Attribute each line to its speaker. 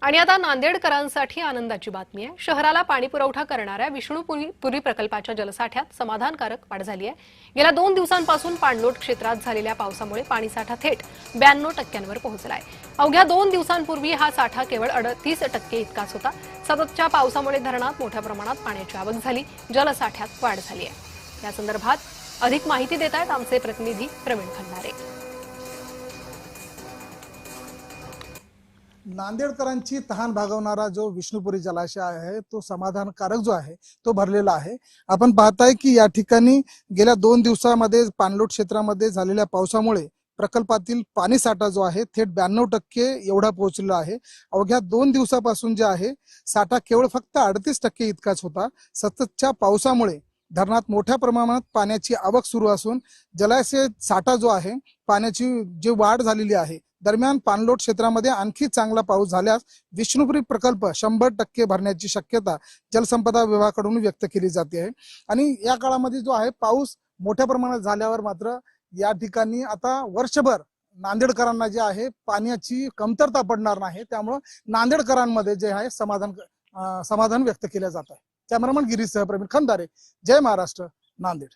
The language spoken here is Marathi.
Speaker 1: आणि आता नांदेडकरांसाठी आनंदाची बातमी आहे। शहराला पाणी पुरवठा करणाऱ्या विष्णुपुरी प्रकल्पाच्या जलसाठ्यात समाधानकारक वाढ झाली आहे। गेल्या 2 दिवसांपासून पाणलोट क्षेत्रात झालेल्या पावसामुळे पाणीसाठा थेट 92% पोहोचलाय। अवघ्या 2 दिवसांपूर्वी हा साठा केवळ 38% इतकाच होता। सततच्या पावसामुळे धरणात मोठ्या प्रमाणात पाण्याची आवक झाली, जलसाठ्यात वाढ झाली आहे। या संदर्भात अधिक माहिती देत आहेत आमचे प्रतिनिधी प्रवीण खंडारे।
Speaker 2: नांदेडकरांची तहान भागवणारा जो विष्णुपुरी जलाशय आहे तो समाधानकारक जो आहे तो भरलेला आहे। आपण पाहताय की या ठिकाणी गेल्या 2 दिवसांमध्ये पाणलोट क्षेत्रामध्ये झालेल्या पावसामुळे प्रकल्पातील पाणी साठा जो आहे थेट 92% एवढा पोहोचलेला आहे। अवघ्या 2 दिवसापासून जे आहे साठा केवळ फक्त 38% इतकाच होता। सततच्या पावसामुळे धरणात मोठ्या प्रमाणात पाण्याची आवक सुरू असून जलाशय साठा जो आहे पाण्याची जी वाढ झालेली आहे। दरम्यान पाणलोट क्षेत्रामध्ये आणखी चांगला पाऊस झाल्यास विष्णुपुरी प्रकल्प 100% भरण्याची शक्यता जलसंपदा विभागाकडून व्यक्त केली जाते आहे। आणि या काळामध्ये जो आहे पाऊस मोठ्या प्रमाणात झाल्यावर मात्र या ठिकाणी आता वर्षभर नांदेडकरांना जे आहे पाण्याची कमतरता पडणार नाही, त्यामुळे नांदेडकरांमध्ये जे आहे समाधान व्यक्त केले जात आहे। कॅमेरामन गिरीशसह प्रवीण खंदारे, जय महाराष्ट्र, नांदेड।